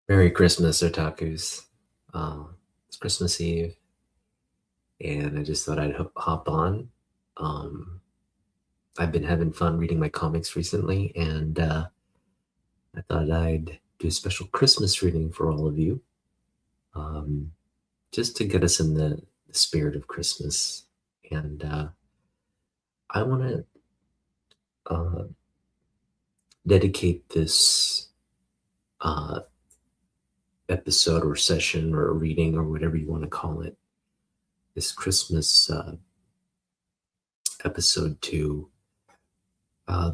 Merry Christmas, Otakus. It's Christmas Eve, and I just thought I'd hop on. Um, I've been having fun reading my comics recently, and I thought I'd do a special Christmas reading for all of you, um, just to get us in the spirit of Christmas. And I want to uh, dedicate this uh, episode or session or reading or whatever you want to call it, this Christmas episode to uh,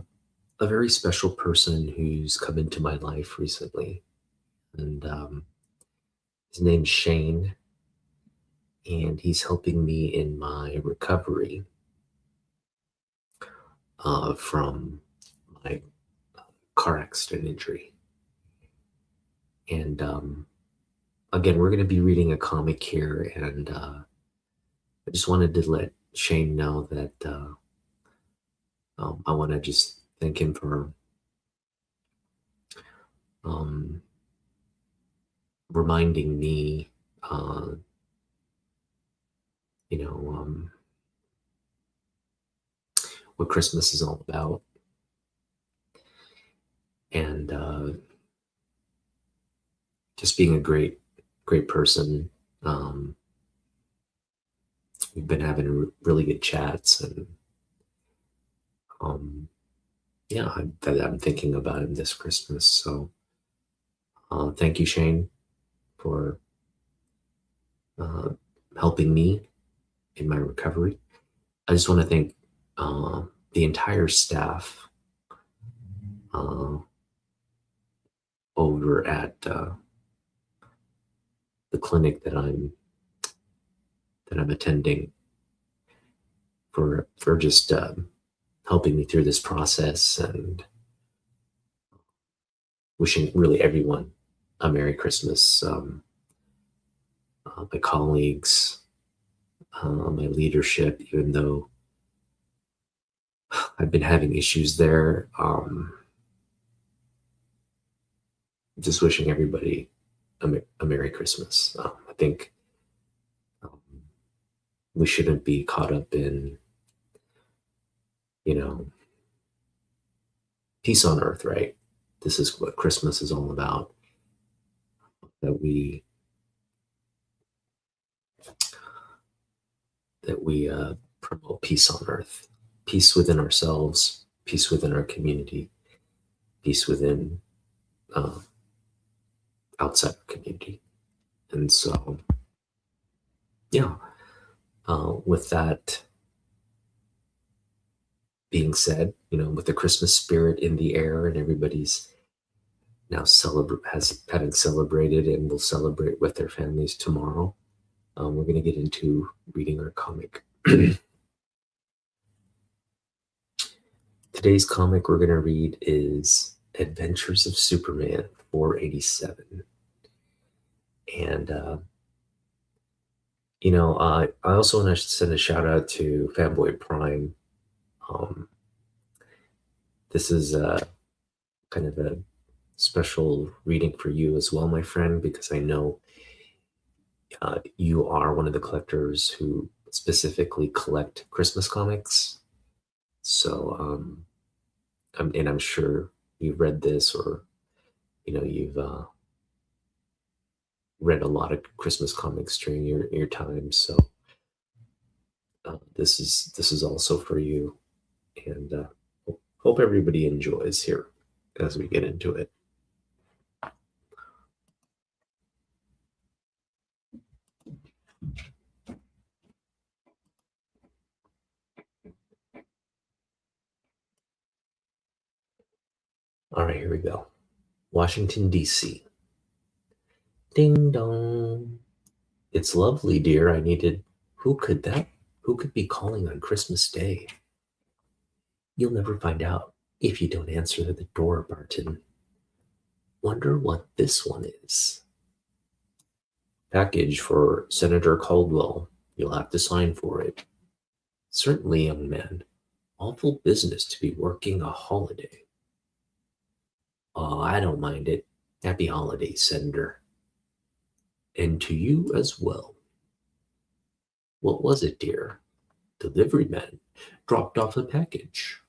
a very special person who's come into my life recently. And his name's Shane, and he's helping me in my recovery from my car accident injury. And again, we're going to be reading a comic here, and I just wanted to let Shane know that I want to just thank him for um, reminding me, you know, what Christmas is all about. And just being a great person. We've been having really good chats, and yeah, I'm thinking about him this Christmas. So thank you, Shane, for uh, helping me in my recovery. I just want to thank the entire staff uh, over at the clinic that I'm attending for just helping me through this process and wishing really everyone a Merry Christmas. My colleagues, my leadership, even though I've been having issues there, just wishing everybody a Merry Christmas. I think um, we shouldn't be caught up in, you know, peace on earth, right? This is what Christmas is all about. That we promote peace on earth, peace within ourselves, peace within our community, peace within uh, outside our community. And so, yeah, with that being said, with the Christmas spirit in the air and everybody's now having celebrated and will celebrate with their families tomorrow, we're going to get into reading our comic. Today's comic we're going to read is Adventures of Superman 487. And, I also want to send a shout out to Fanboy Prime. This is kind of a special reading for you as well, my friend, because I know you are one of the collectors who specifically collect Christmas comics. So, and I'm sure you've read this, or you've read a lot of Christmas comics during your time. So this is also for you, and hope everybody enjoys here as we get into it. All right, here we go. Washington, D.C. Ding dong. It's lovely, dear. I needed. Who could that? Who could be calling on Christmas Day? You'll never find out if you don't answer the door, Barton. Wonder what this one is. Package for Senator Caldwell. You'll have to sign for it. Certainly, young man. Awful business to be working a holiday. Oh, I don't mind it. Happy holidays, Senator. And to you as well. What was it, dear? Delivery man dropped off a package.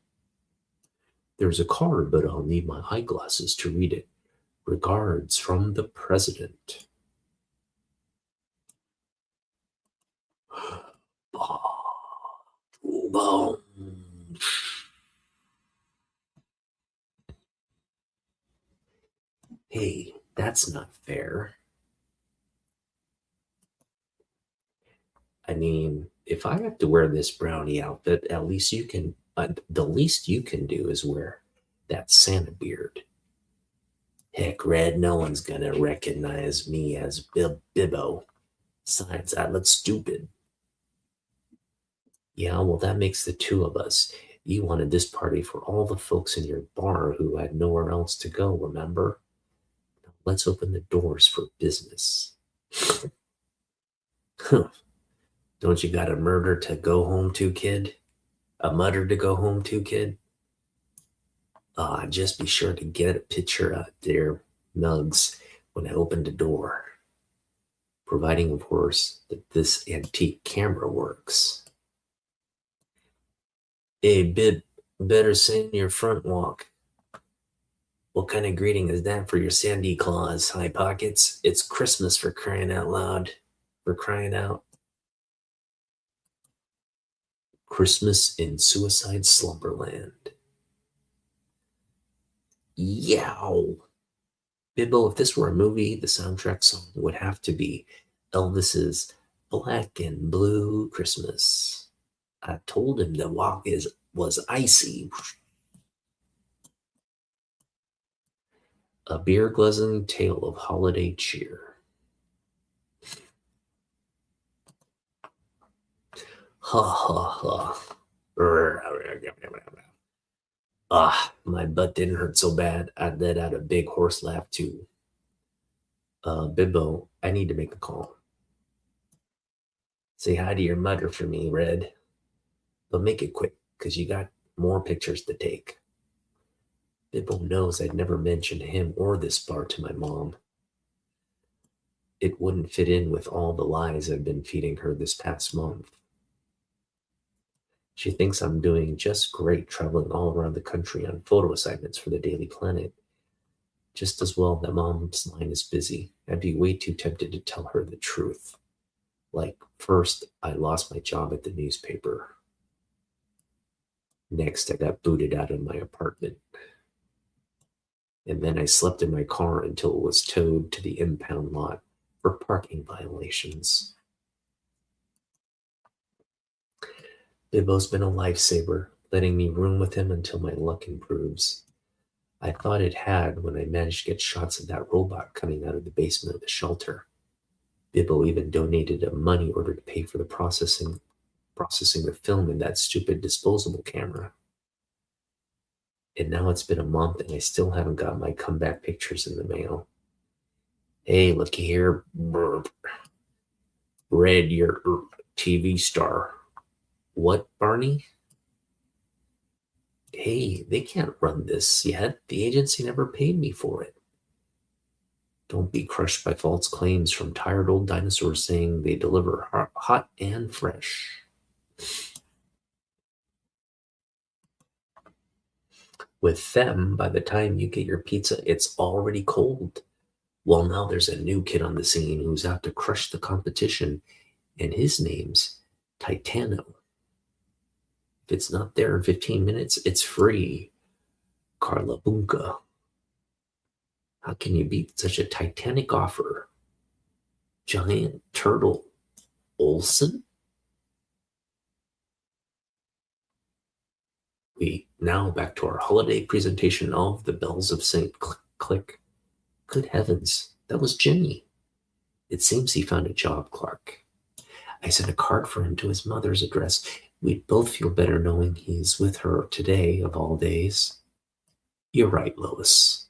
There's a card, but I'll need my eyeglasses to read it. Regards from the president. Boom. Hey, that's not fair. I mean, if I have to wear this brownie outfit, at least you can, the least you can do is wear that Santa beard. Heck, Red, no one's gonna recognize me as Bibbo. Besides, I look stupid. Yeah, well, that makes the two of us. You wanted this party for all the folks in your bar who had nowhere else to go, remember? Now let's open the doors for business. Don't you got a murder to go home to, kid? A murder to go home to, kid? Just be sure to get a picture of their mugs when I open the door, providing, of course, that this antique camera works. Hey, Bib, better sing your front walk. What kind of greeting is that for your Sandy Claus, High Pockets? It's Christmas for crying out loud. For crying out. Christmas in Suicide Slumberland. Yow! Bibbo, if this were a movie, the soundtrack song would have to be Elvis's Black and Blue Christmas. I told him the walk was icy. A beer guzzling tale of holiday cheer. Ha ha ha. My butt didn't hurt so bad. I let out a big horse laugh too. Bibbo, I need to make a call. Say hi to your mother for me, Red. But make it quick, because you got more pictures to take. Bibbo knows I'd never mentioned him or this bar to my mom. It wouldn't fit in with all the lies I've been feeding her this past month. She thinks I'm doing just great traveling all around the country on photo assignments for the Daily Planet. Just as well that mom's line is busy. I'd be way too tempted to tell her the truth. Like, first, I lost my job at the newspaper. Next, I got booted out of my apartment. And then I slept in my car until it was towed to the impound lot for parking violations. Bibbo's been a lifesaver, letting me room with him until my luck improves. I thought it had when I managed to get shots of that robot coming out of the basement of the shelter. Bibbo even donated a money order to pay for the processing the film in that stupid disposable camera. And now it's been a month and I still haven't got my comeback pictures in the mail. Hey, looky here, Burp. Red, your TV star. What, Barney? Hey, they can't run this yet. The agency never paid me for it. Don't be crushed by false claims from tired old dinosaurs saying they deliver hot and fresh. With them, by the time you get your pizza, it's already cold. Well, now there's a new kid on the scene who's out to crush the competition, and his name's Titano. If it's not there in 15 minutes, it's free. Carla Bunka. How can you beat such a titanic offer? Giant Turtle Olsen? Now back to our holiday presentation of the Bells of St. Click. Good heavens, that was Jimmy. It seems he found a job, Clark. I sent a card for him to his mother's address. We'd both feel better knowing he's with her today, of all days. You're right, Lois.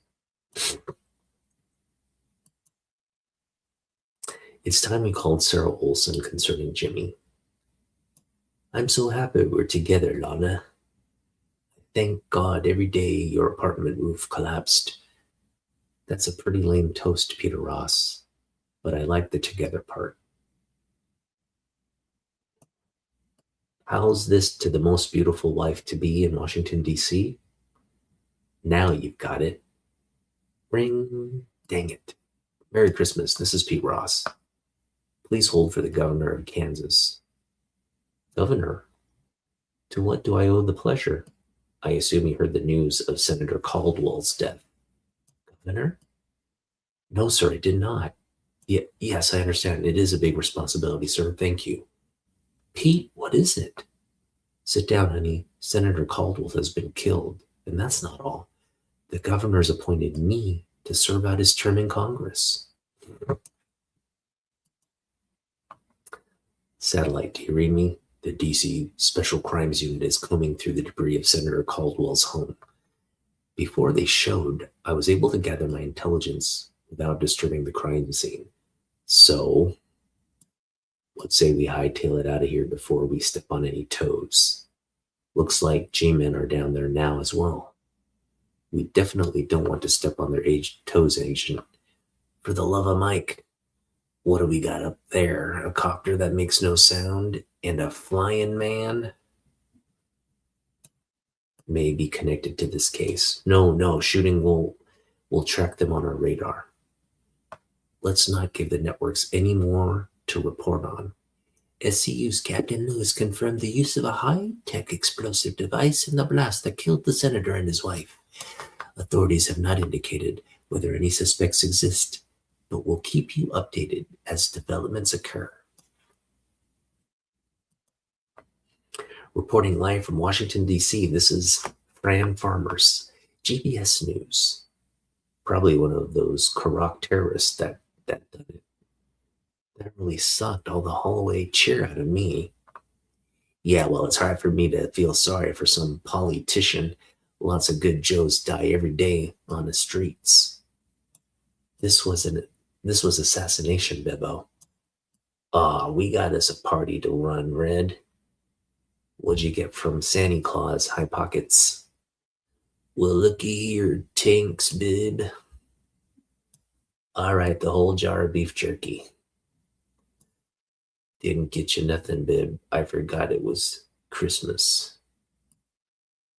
It's time we called Sarah Olson concerning Jimmy. I'm so happy we're together, Lana. Thank God every day your apartment roof collapsed. That's a pretty lame toast, Peter Ross, but I like the together part. How's this to the most beautiful life to be in Washington, D.C.? Now you've got it. Ring. Dang it. Merry Christmas. This is Pete Ross. Please hold for the governor of Kansas. Governor? To what do I owe the pleasure? I assume you heard the news of Senator Caldwell's death. Governor? No, sir, I did not. Yes, I understand. It is a big responsibility, sir. Thank you. Pete, what is it? Sit down, honey. Senator Caldwell has been killed, and that's not all. The governor's appointed me to serve out his term in Congress. Satellite, do you read me? The DC Special Crimes Unit is combing through the debris of Senator Caldwell's home. Before they showed, I was able to gather my intelligence without disturbing the crime scene. So, let's say we hightail it out of here before we step on any toes. Looks like G-men are down there now as well. We definitely don't want to step on their toes, Agent. For the love of Mike, what do we got up there? A copter that makes no sound and a flying man? May be connected to this case. No, shooting will track them on our radar. Let's not give the networks any more to report on. SCU's Captain Lewis confirmed the use of a high-tech explosive device in the blast that killed the senator and his wife. Authorities have not indicated whether any suspects exist, but we'll keep you updated as developments occur. Reporting live from Washington, D.C., this is Fran Farmers, GBS News. Probably one of those Karak terrorists that done it. That really sucked all the hallway cheer out of me. Yeah, well, it's hard for me to feel sorry for some politician. Lots of good Joes die every day on the streets. This was assassination, Bebo. We got us a party to run, Red. What'd you get from Santa Claus, High Pockets? Well, looky here, tanks, bib. All right, the whole jar of beef jerky. Didn't get you nothing, bib. I forgot it was Christmas.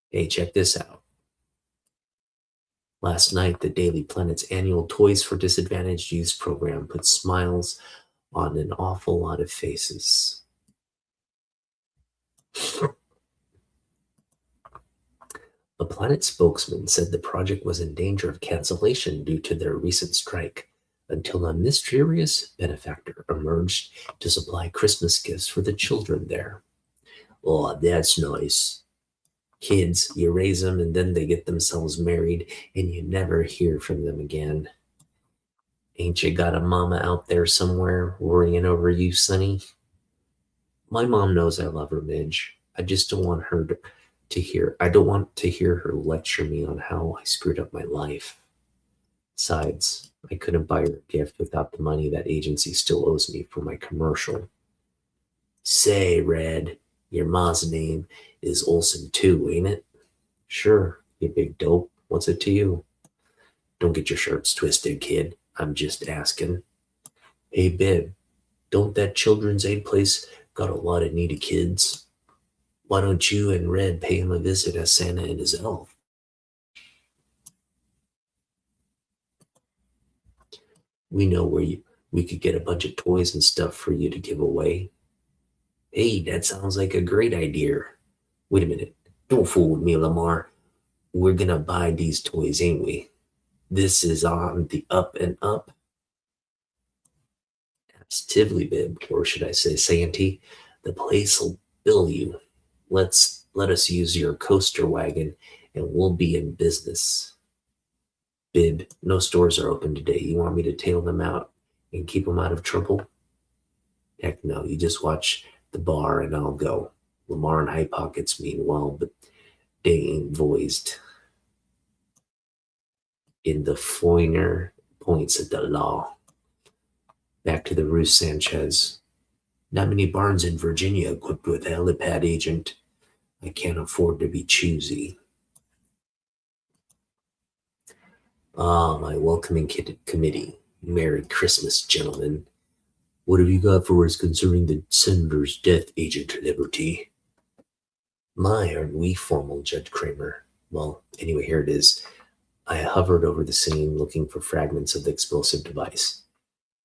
Hey, check this out. Last night, the Daily Planet's annual Toys for Disadvantaged Youth program put smiles on an awful lot of faces. A Planet spokesman said the project was in danger of cancellation due to their recent strike, until a mysterious benefactor emerged to supply Christmas gifts for the children there. Oh, that's nice. Kids, you raise them and then they get themselves married and you never hear from them again. Ain't you got a mama out there somewhere worrying over you, Sonny? My mom knows I love her, Midge. I just don't want her I don't want to hear her lecture me on how I screwed up my life. Besides, I couldn't buy her a gift without the money that agency still owes me for my commercial. Say, Red, your ma's name is Olsen too, ain't it? Sure, you big dope. What's it to you? Don't get your shirts twisted, kid. I'm just asking. Hey, Bib, don't that children's aid place got a lot of needy kids? Why don't you and Red pay him a visit as Santa and his elf? We know where we could get a bunch of toys and stuff for you to give away. Hey, that sounds like a great idea. Wait a minute. Don't fool with me, Lamar. We're gonna buy these toys, ain't we? This is on the up and up. Positively, Bib, or should I say Santee? The place will bill you. Let us use your coaster wagon and we'll be in business. Bib, no stores are open today. You want me to tail them out and keep them out of trouble? Heck no, you just watch the bar and I'll go. Lamar and High Pockets meanwhile, but they ain't voiced in the finer points of the law. Back to the Roost Sanchez. Not many barns in Virginia equipped with a helipad, Agent. I can't afford to be choosy. Ah, my welcoming committee. Merry Christmas, gentlemen. What have you got for us concerning the Senator's death, Agent Liberty? My, aren't we formal, Judge Kramer? Well, anyway, here it is. I hovered over the scene looking for fragments of the explosive device.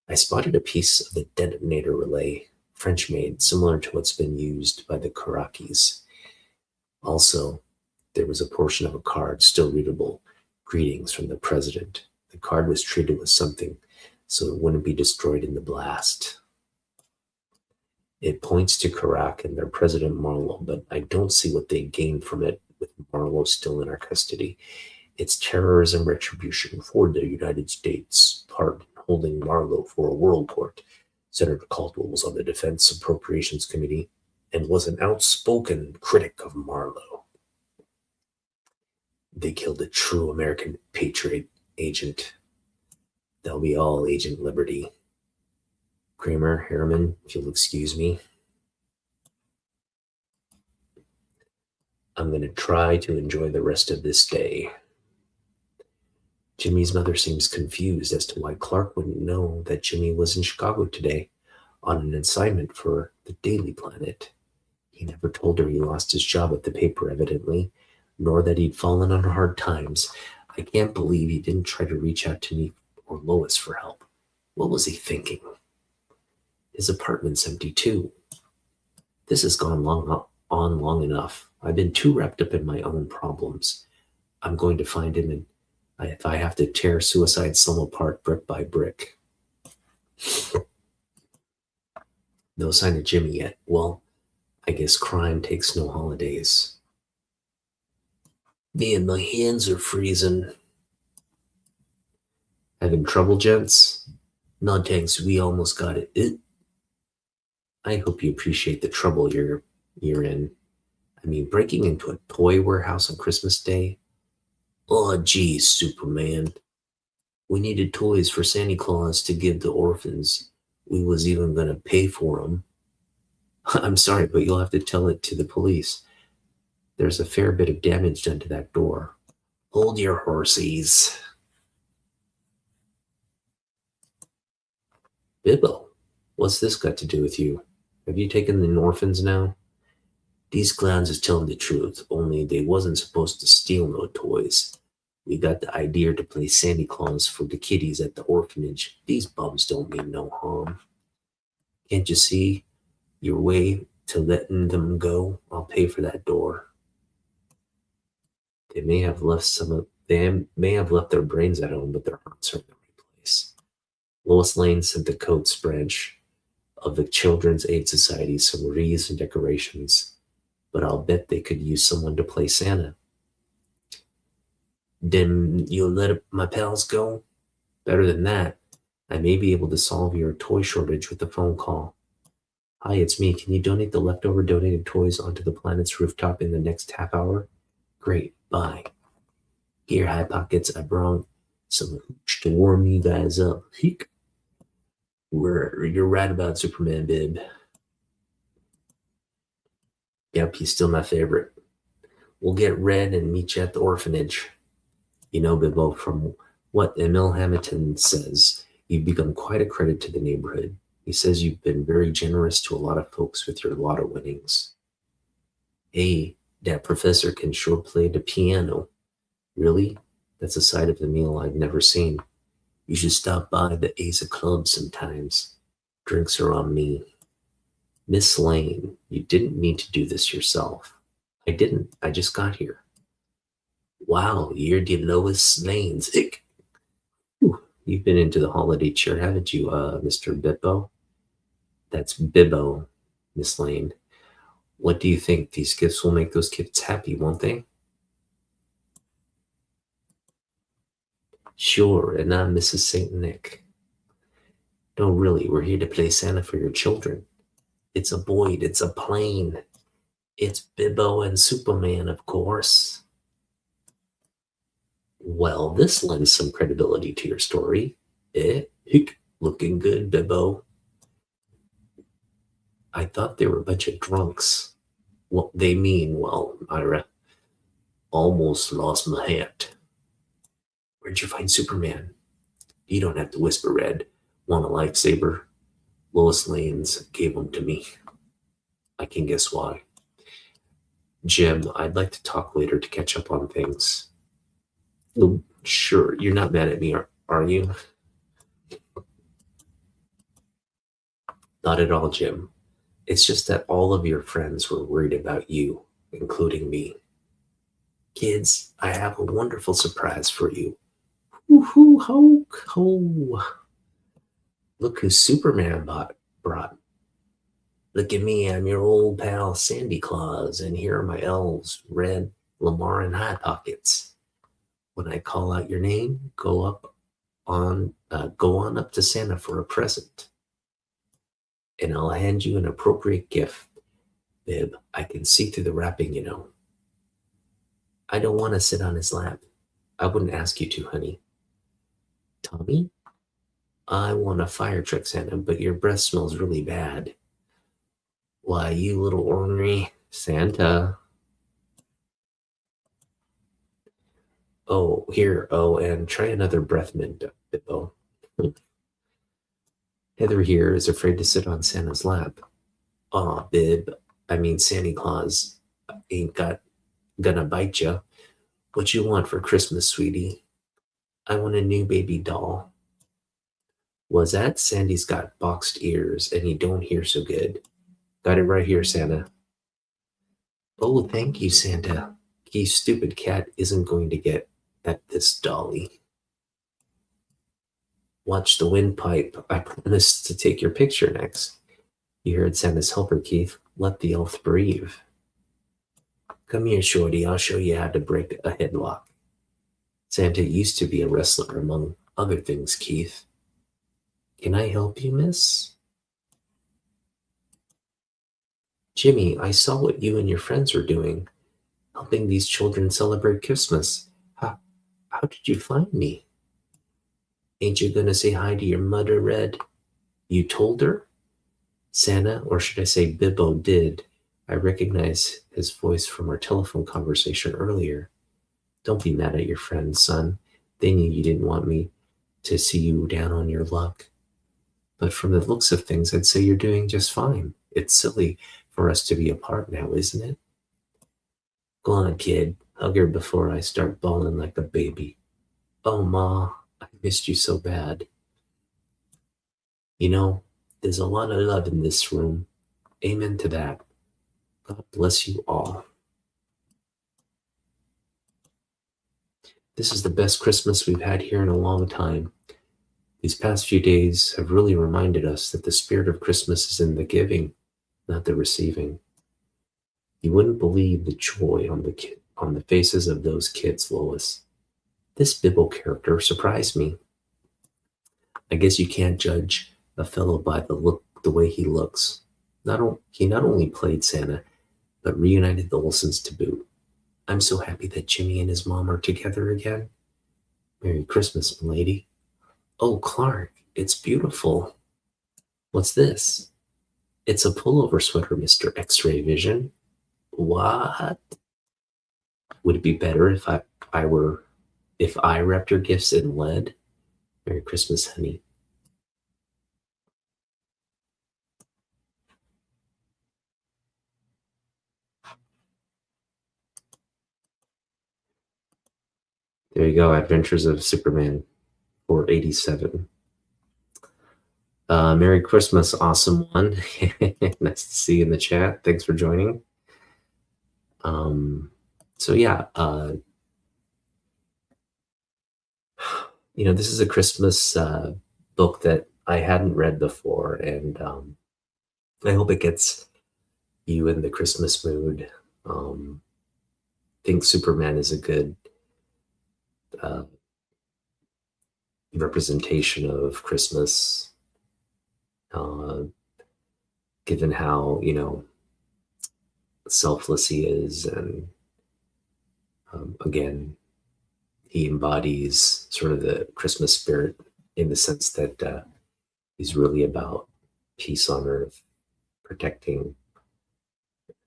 I spotted a piece of the detonator relay, French made, similar to what's been used by the Karakis. Also, there was a portion of a card still readable. Greetings from the president. The card was treated with something so it wouldn't be destroyed in the blast. It points to Karak and their president Marlowe, but I don't see what they gained from it with Marlowe still in our custody. It's terrorism retribution for the United States pardon holding Marlowe for a world court. Senator Caldwell was on the Defense Appropriations Committee and was an outspoken critic of Marlowe. They killed a true American patriot agent. They'll be all Agent Liberty. Kramer, Harriman, if you'll excuse me. I'm going to try to enjoy the rest of this day. Jimmy's mother seems confused as to why Clark wouldn't know that Jimmy was in Chicago today on an assignment for the Daily Planet. He never told her he lost his job at the paper, evidently, nor that he'd fallen on hard times. I can't believe he didn't try to reach out to me or Lois for help. What was he thinking? His apartment's empty, too. This has gone on long enough. I've been too wrapped up in my own problems. I'm going to find him, and if I have to tear Suicide Slum apart brick by brick. No sign of Jimmy yet. Well, I guess crime takes no holidays. Man, my hands are freezing. Having trouble, gents? No thanks, we almost got it. I hope you appreciate the trouble you're in. I mean, breaking into a toy warehouse on Christmas Day? Oh, geez, Superman. We needed toys for Santa Claus to give to orphans. We was even going to pay for them. I'm sorry, but you'll have to tell it to the police. There's a fair bit of damage done to that door. Hold your horses. Bibbo, what's this got to do with you? Have you taken the orphans now? These clowns is telling the truth, only they wasn't supposed to steal no toys. We got the idea to play Santa Claus for the kiddies at the orphanage. These bums don't mean no harm. Can't you see your way to letting them go? I'll pay for that door. They may have left their brains at home, but their hearts are in the right place. Lois Lane sent the Coates branch of the Children's Aid Society some wreaths and decorations, but I'll bet they could use someone to play Santa. Then you'll let my pals go? Better than that, I may be able to solve your toy shortage with a phone call. Hi, it's me. Can you donate the leftover donated toys onto the planet's rooftop in the next half hour? Great, bye. Here, High Pockets, I brought some hooch to warm you guys up. Heek. You're right about Superman, Bib. Yep, he's still my favorite. We'll get red and meet you at the orphanage. You know, Bibbo, from what Emil Hamilton says, you've become quite a credit to the neighborhood. He says you've been very generous to a lot of folks with your lotto winnings. Hey, that professor can sure play the piano. Really? That's a side of Emil I've never seen. You should stop by the Ace of Clubs sometimes. Drinks are on me. Miss Lane, you didn't mean to do this yourself. I didn't. I just got here. Wow, you're the Lois Lanes. Ick. You've been into the holiday cheer, haven't you, Mr. Bibbo? That's Bibbo, Miss Lane. What do you think? These gifts will make those kids happy, won't they? Sure, and I'm Mrs. St. Nick. No, really, we're here to play Santa for your children. It's a Boyd, it's a plane. It's Bibbo and Superman, of course. Well, this lends some credibility to your story. Looking good, Bibbo. I thought they were a bunch of drunks. What they mean, well, Myra, almost lost my hat. Where'd you find Superman? You don't have to whisper, Red. Want a lightsaber? Lois Lane's gave them to me. I can guess why. Jim, I'd like to talk later to catch up on things. Oh, sure, you're not mad at me, are you? Not at all, Jim. It's just that all of your friends were worried about you, including me. Kids, I have a wonderful surprise for you. Woohoo, ho, ho. Look who Superman brought. Look at me, I'm your old pal Sandy Claus, and here are my elves, Red, Lamar, and Hot Pockets. When I call out your name, go on up to Santa for a present, and I'll hand you an appropriate gift. Bib, I can see through the wrapping, you know. I don't want to sit on his lap. I wouldn't ask you to, honey. Tommy, I want a fire truck, Santa, but your breath smells really bad. Why, you little ornery Santa. Oh, here. Oh, and try another breath mint, Bibbo. Heather here is afraid to sit on Santa's lap. Aw, Bib, I mean Santa Claus ain't gonna bite ya. What you want for Christmas, sweetie? I want a new baby doll. Was that Sandy's got boxed ears and he don't hear so good? Got it right here, Santa. Oh, thank you, Santa. You stupid cat isn't going to get at this dolly. Watch the windpipe. I promised to take your picture next. You heard Santa's helper, Keith. Let the elf breathe. Come here, Shorty. I'll show you how to break a headlock. Santa used to be a wrestler, among other things, Keith. Can I help you, miss? Jimmy, I saw what you and your friends were doing, helping these children celebrate Christmas. How did you find me? Ain't you gonna say hi to your mother, Red? You told her? Santa, or should I say Bibbo, did. I recognize his voice from our telephone conversation earlier. Don't be mad at your friends, son. They knew you didn't want me to see you down on your luck. But from the looks of things, I'd say you're doing just fine. It's silly for us to be apart now, isn't it? Go on, kid. Hug her before I start bawling like a baby. Oh, Ma, I missed you so bad. You know, there's a lot of love in this room. Amen to that. God bless you all. This is the best Christmas we've had here in a long time. These past few days have really reminded us that the spirit of Christmas is in the giving, not the receiving. You wouldn't believe the joy on the faces of those kids, Lois. This Bibble character surprised me. I guess you can't judge a fellow by the way he looks. He not only played Santa, but reunited the Olsons to boot. I'm so happy that Jimmy and his mom are together again. Merry Christmas, milady. Oh, Clark, it's beautiful. What's this? It's a pullover sweater, Mr. X-Ray Vision. What? Would it be better if I wrapped your gifts in lead? Merry Christmas, honey. There you go, Adventures of Superman 487. Merry Christmas, awesome one. Nice to see you in the chat. Thanks for joining. So yeah, this is a Christmas book that I hadn't read before, and I hope it gets you in the Christmas mood. I think Superman is a good representation of Christmas, given how selfless he is, and again, he embodies sort of the Christmas spirit in the sense that he's really about peace on earth, protecting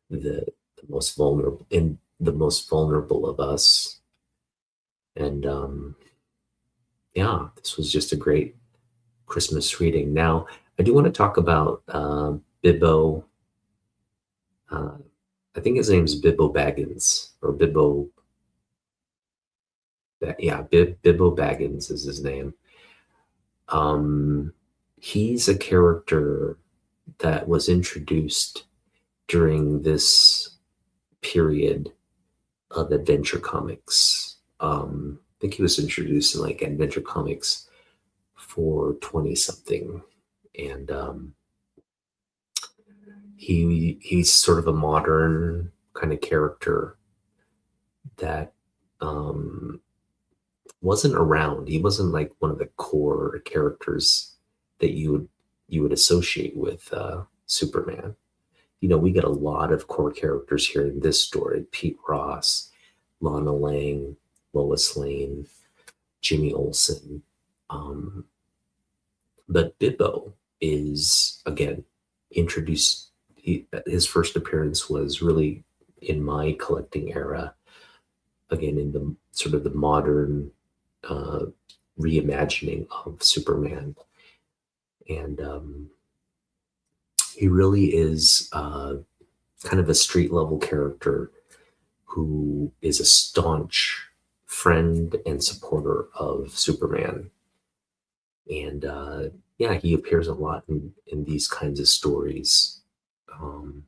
the most vulnerable of us, and yeah, this was just a great Christmas reading. Now, I do want to talk about Bibbo. Uh, I think his name's Bibbo Baggins or Bibbo. Yeah, Bibbo Baggins is his name. Um, he's a character that was introduced during this period of adventure comics. I think he was introduced in like adventure comics for 20 something. And he's sort of a modern kind of character that um, wasn't around. He wasn't like one of the core characters that you would associate with Superman. You know, we get a lot of core characters here in this story: Pete Ross, Lana Lang, Lois Lane, Jimmy Olsen. Um, but Bibbo is again introduced. His first appearance was really in my collecting era. Again, in the sort of the modern uh, reimagining of Superman, and he really is kind of a street level character who is a staunch friend and supporter of Superman. And yeah, he appears a lot in these kinds of stories. Um,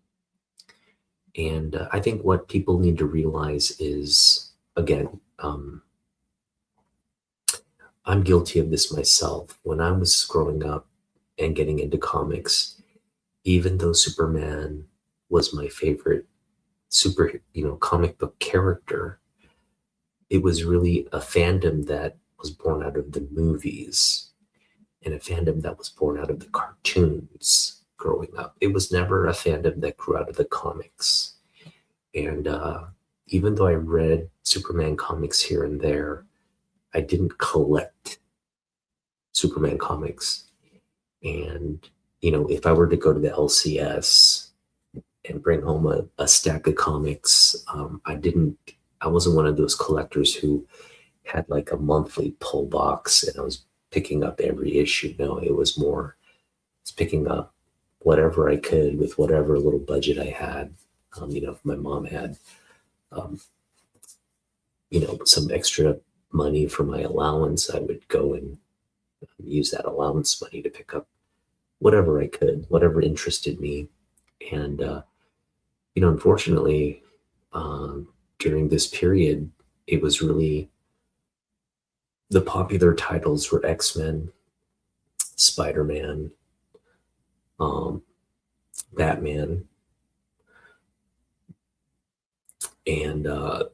and I think what people need to realize is, again, I'm guilty of this myself. When I was growing up and getting into comics, even though Superman was my favorite comic book character, it was really a fandom that was born out of the movies and a fandom that was born out of the cartoons growing up. It was never a fandom that grew out of the comics. And even though I read Superman comics here and there, I didn't collect Superman comics. And, you know, if I were to go to the LCS and bring home a stack of comics, I wasn't one of those collectors who had like a monthly pull box and I was picking up every issue. No, it was more, it's picking up whatever I could with whatever little budget I had. If my mom had, um, some extra money for my allowance, I would go and use that allowance money to pick up whatever I could, whatever interested me. And, unfortunately, during this period, it was really the popular titles were X-Men, Spider-Man, um, Batman, and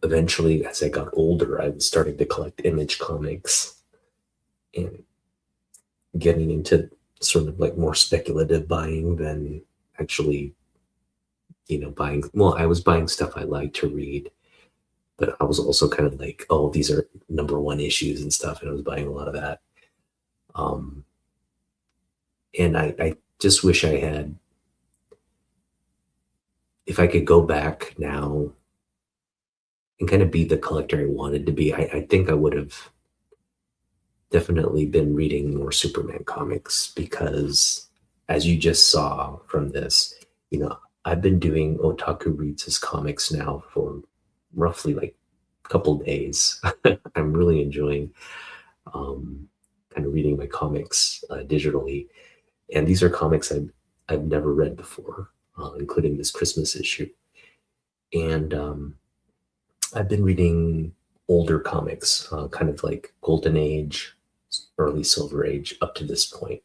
eventually, as I got older, I was starting to collect Image comics and getting into sort of like more speculative buying than actually, buying. Well, I was buying stuff I like to read, but I was also kind of like, oh, these are number one issues and stuff, and I was buying a lot of that. Um, and I just wish I had, if I could go back now and kind of be the collector I wanted to be, I think I would have definitely been reading more Superman comics because, as you just saw from this, I've been doing Otaku reads his comics now for roughly like a couple days. I'm really enjoying kind of reading my comics digitally, and these are comics I've never read before, including this Christmas issue. And I've been reading older comics, kind of like Golden Age, early Silver Age, up to this point.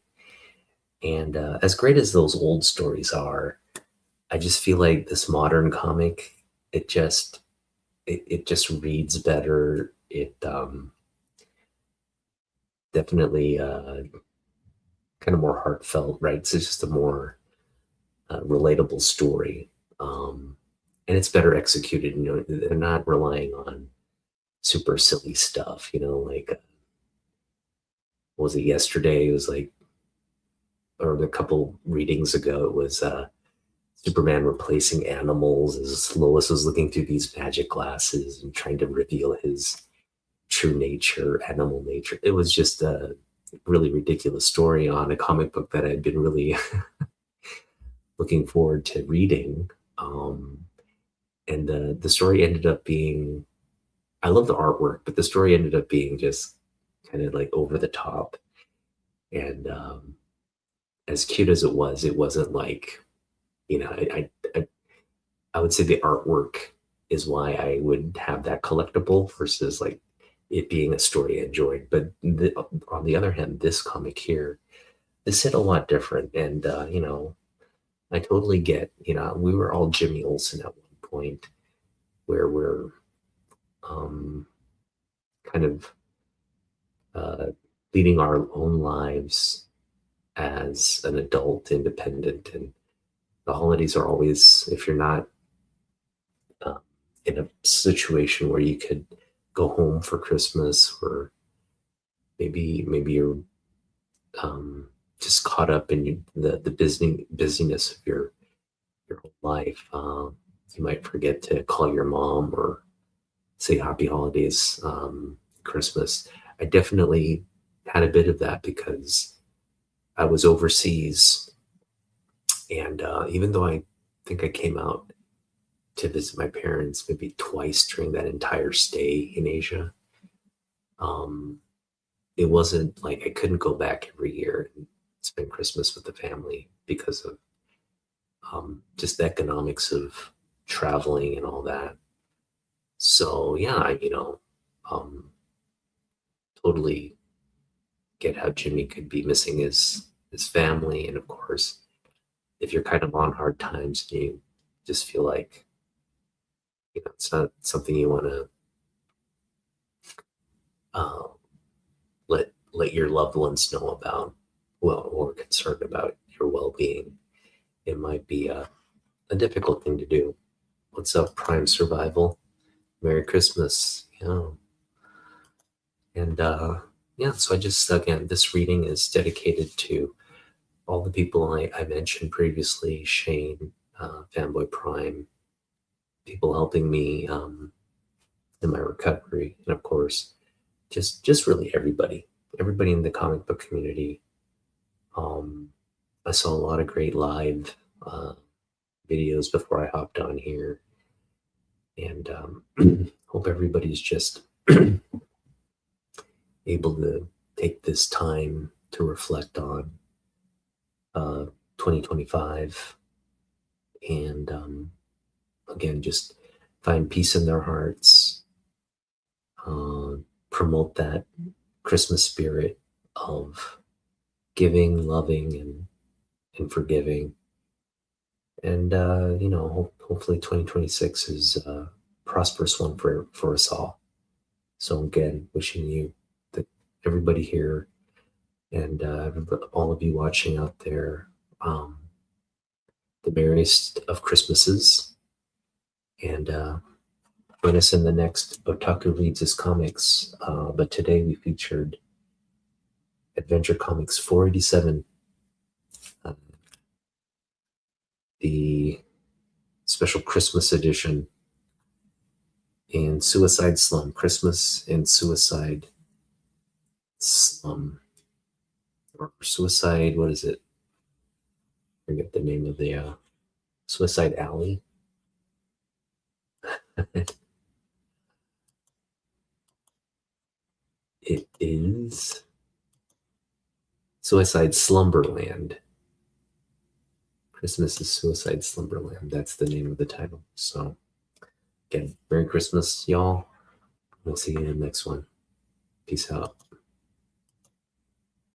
And as great as those old stories are, I just feel like this modern comic, it just reads better. It definitely kind of more heartfelt, right? It's just a more relatable story. And it's better executed. They're not relying on super silly stuff, like, what was it yesterday? It was like, or a couple readings ago, it was Superman replacing animals as Lois was looking through these magic glasses and trying to reveal his true nature, animal nature. It was just a really ridiculous story on a comic book that I'd been really looking forward to reading. Um, and the story ended up being, I love the artwork, but the story ended up being just kind of like over the top. And as cute as it wasn't like, you know, I would say the artwork is why I would have that collectible versus like it being a story I enjoyed. But on the other hand, this comic here, this hit a lot different. And, I totally get, we were all Jimmy Olsen at one point where we're um, kind of uh, leading our own lives as an adult, independent. And the holidays are always, if you're not uh, in a situation where you could go home for Christmas, or maybe you're just caught up in the busyness of your whole life. You might forget to call your mom or say happy holidays, Christmas. I definitely had a bit of that because I was overseas, and even though I think I came out to visit my parents maybe twice during that entire stay in Asia, um, it wasn't like I couldn't go back every year and spend Christmas with the family because of just the economics of traveling and all that. So yeah, um, totally get how Jimmy could be missing his family, and of course, if you're kind of on hard times, you just feel like it's not something you want to uh, let your loved ones know about, well, or concerned about your well-being. It might be a difficult thing to do. What's up, Prime Survival? Merry Christmas. And yeah, so I just, again, this reading is dedicated to all the people I mentioned previously: Shane, Fanboy Prime, people helping me in my recovery, and of course, just really everybody in the comic book community. Um, I saw a lot of great live videos before I hopped on here, and hope everybody's just able to take this time to reflect on 2025, and again, just find peace in their hearts, uh, promote that Christmas spirit of giving, loving, and forgiving. And hopefully 2026 is a prosperous one for us all. So again, wishing you, that everybody here, and all of you watching out there, the merriest of Christmases. And join us in the next Otaku Reads His Comics. But today we featured Adventure Comics 487, the special Christmas edition, in Suicide Slum, Christmas in Suicide Slum, or Suicide, what is it? I forget the name of the Suicide Alley. It is Suicide Slumberland. Christmas is Suicide Slumberland. That's the name of the title. So again, Merry Christmas, y'all. We'll see you in the next one. Peace out.